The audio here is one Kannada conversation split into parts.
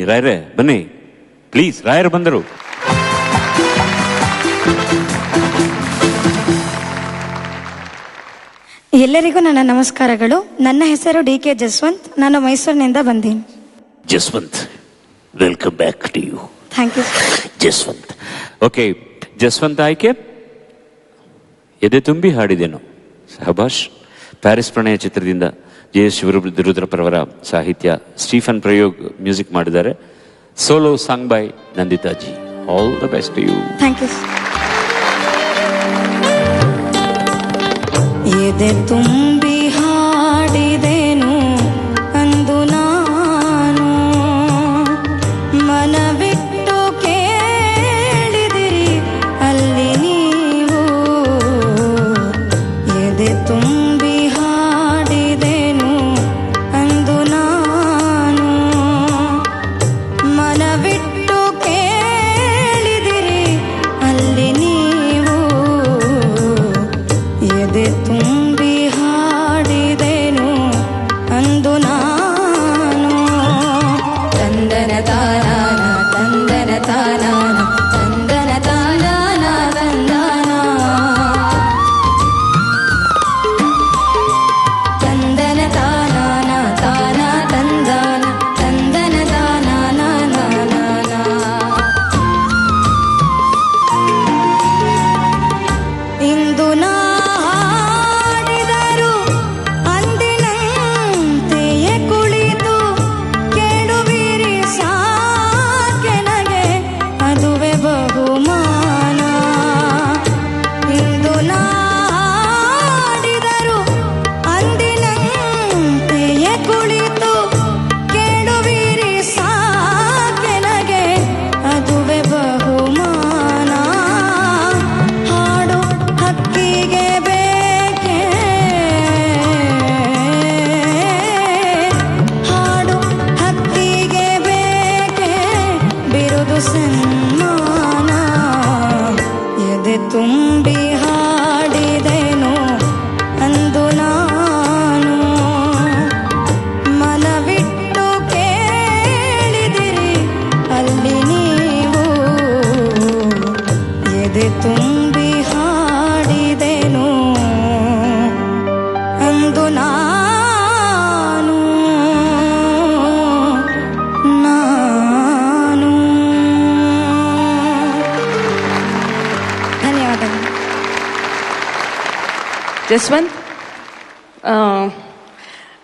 ರಾಯರೇ ಬನ್ನಿ ಪ್ಲೀಸ್. ರಾಯರು ಬಂದರು. ಎಲ್ಲರಿಗೂ ನನ್ನ ನಮಸ್ಕಾರಗಳು. ನನ್ನ ಹೆಸರು ಡಿ.ಕೆ. ಜಸ್ವಂತ್. ನಾನು ಮೈಸೂರಿನಿಂದ ಬಂದೀನಿ. Jaswant, welcome back to you. Thank you. Jaswant. Okay, Jaswant ಆಯ್ಕೆ ಎದೆ ತುಂಬಿ ಹಾಡಿದೆನು. ಸಹಬಾಷ್. ಪ್ಯಾರಿಸ್ ಪ್ರಣಯ ಚಿತ್ರದಿಂದ ಜೆ.ಎಸ್. ಶಿವರುದ್ರಪ್ಪರವರ ಸಾಹಿತ್ಯ, ಸ್ಟೀಫನ್ ಪ್ರಯೋಗ್ ಮ್ಯೂಸಿಕ್ ಮಾಡಿದ್ದಾರೆ. ಸೋಲೋ ಸಾಂಗ್ ಬೈ ನಂದಿತಾಜಿ. All the best to you. Thank you. ಎದೆ ತುಂಬಿ ಹಾಡಿದೆನು ಅಂದು ನಾನು, ಮನವಿಟ್ಟು ಕೇಳಿದಿರಿ ಅಲ್ಲಿ ನೀವು. ಎದೆ ತುಂಬಿ ಹಾಡಿದೆನು ಅಂದು ನಾನು, ಮನವಿಟ್ಟು ಕೇಳಿದಿರಿ ಅಲ್ಲಿ ನೀವು. ಎದೆ ತುಂಬಿ ಹಾಡಿದೆನು ಅಂದು ನಾನು. ತಂದನ ತಾನಾನ ತಂದನ ತಾನಾನ ತಂದನ ತಾನಾನ ತಂದನ ತಂದನ ತಾನಾನ ತಾನ ತಂದನ ತಂದನ ತಾನಾನ ನಾನ. ಇಂದು ನಾ ಹಾಡಿದರು ಅಂದಿನಂತೆಯೇ ಕುಳಿತು ಕೇಳುವಿರಿ ಸಾಕೆನಗೆ ಅದುವೆ ಬಹುಮಾನ. ಇಂದು ನಾ ಹಾಡಿದರು ಅಂದಿನಂತೆಯೇ ಕುಳಿತು ಕೇಳುವಿರಿ ಸಾಕೆನಗೆ ಅದುವೆ ಬಹುಮಾನ. ಹಾಡು ಹಕ್ಕಿಗೆ ಬೇಕೆ, ಹಾಡು ಹಕ್ಕಿಗೆ ಬೇಕೆ ಬಿರುದು ಸನ್ಮಾನ. ಎದೆ ತುಂಬಿ ಹಾಡಿದೆನು ಅಂದು ನಾನು, ಮನವಿಟ್ಟು ಕೇಳಿದಿರಿ ಅಲ್ಲಿ ನೀವು. ಎದೆ ತುಂಬಿ ಹಾಡಿದೆನು ಅಂದು ನಾನು. ಧನ್ಯವಾದಗಳು. ಜಸ್ವಂತ್,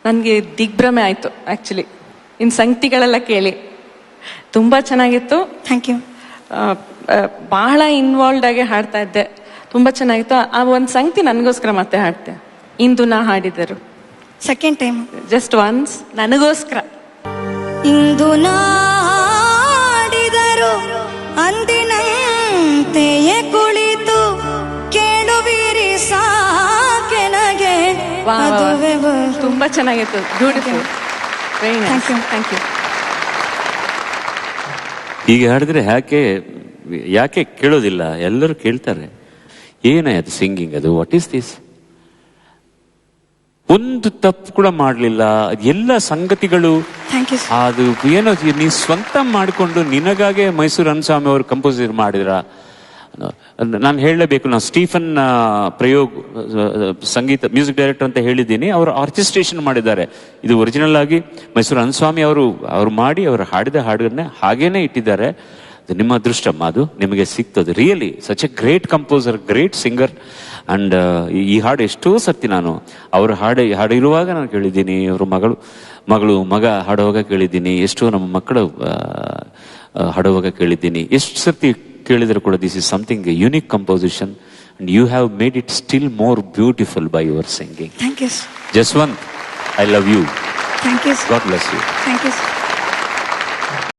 ನನಗೆ ದಿಗ್ಭ್ರಮೆ ಆಯಿತು ಆ್ಯಕ್ಚುಲಿ ಇನ್ನು ಸಂಗತಿಗಳೆಲ್ಲ ಕೇಳಿ. ತುಂಬ ಚೆನ್ನಾಗಿತ್ತು. Thank you. ಬಹಳ ಇನ್ವಾಲ್ವ್ಡ್ ಆಗಿ ಹಾಡ್ತಾ ಇದ್ದೆ. ತುಂಬ ಚೆನ್ನಾಗಿತ್ತು. ಆ ಒಂದು ಸಂಗತಿ ನನಗೋಸ್ಕರ ಮತ್ತೆ ಹಾಡ್ತೆ. ಇಂದು ನಾ ಹಾಡಿದರು ಸೆಕೆಂಡ್ ಟೈಮ್. ಜಸ್ಟ್ ಒನ್ಸ್ ನನಗೋಸ್ಕರ. ಇಂದು ನಾ ಹಾಡಿದರು ಅಂದಿನಂತೆಯೇ ಕುಳಿತು ಕೇಳುವಿರಿ ಸಾಕೆನಗೆ ಅದುವೆ ತುಂಬ ಚೆನ್ನಾಗಿತ್ತು. Beautiful. Very nice. Thank you. ಹೀಗೆ ಹಾಡಿದ್ರೆ ಯಾಕೆ ಕೇಳೋದಿಲ್ಲ? ಎಲ್ಲರೂ ಕೇಳ್ತಾರೆ. ಏನಾಯ್ತು ಸಿಂಗಿಂಗ್ ಅದು? What is this? ಒಂದು ತಪ್ಪು ಕೂಡ ಮಾಡಲಿಲ್ಲ. ಎಲ್ಲ ಸಂಗತಿಗಳು ಥ್ಯಾಂಕ್ ಯು. ಅದು ಏನೋ ನೀವು ಸ್ವಂತ ಮಾಡಿಕೊಂಡು ನಿನಗಾಗೆ ಮೈಸೂರು ರಂಗಸ್ವಾಮಿ ಅವರು ಕಂಪೋಸರ್ ಮಾಡಿದ್ರ. ನಾನು ಹೇಳಲೇಬೇಕು, ನಾನು ಸ್ಟೀಫನ್ ಪ್ರಯೋಗ್ ಸಂಗೀತ ಮ್ಯೂಸಿಕ್ ಡೈರೆಕ್ಟರ್ ಅಂತ ಹೇಳಿದ್ದೀನಿ. ಅವರು ಆರ್ಕೆಸ್ಟ್ರೇಷನ್ ಮಾಡಿದ್ದಾರೆ. ಇದು ಒರಿಜಿನಲ್ ಆಗಿ ಮೈಸೂರು ರಂಗಸ್ವಾಮಿ ಅವರು ಮಾಡಿ ಅವರು ಹಾಡಿದ ಹಾಡನ್ನೇ ಹಾಗೇನೆ ಇಟ್ಟಿದ್ದಾರೆ. ಅದು ನಿಮ್ಮ ಅದೃಷ್ಟಮ್ಮ, ಅದು ನಿಮಗೆ ಸಿಗ್ತದೆ. Really such A great composer, great singer. And ಈ ಹಾಡು ಎಷ್ಟೋ ಸರ್ತಿ ನಾನು ಅವರು ಹಾಡಿರುವಾಗ ನಾನು ಕೇಳಿದ್ದೀನಿ, ಅವ್ರ ಮಗ ಹಾಡುವಾಗ ಕೇಳಿದ್ದೀನಿ, ಎಷ್ಟೋ ನಮ್ಮ ಮಕ್ಕಳು ಹಾಡುವಾಗ ಕೇಳಿದ್ದೀನಿ. ಎಷ್ಟು ಸರ್ತಿ ಕೇಳಿದ್ರು ಕೂಡ this is something unique composition and you have made it still more beautiful by your singing. Thank you. Jaswant, I love you. Thank you. God bless you. Thank you.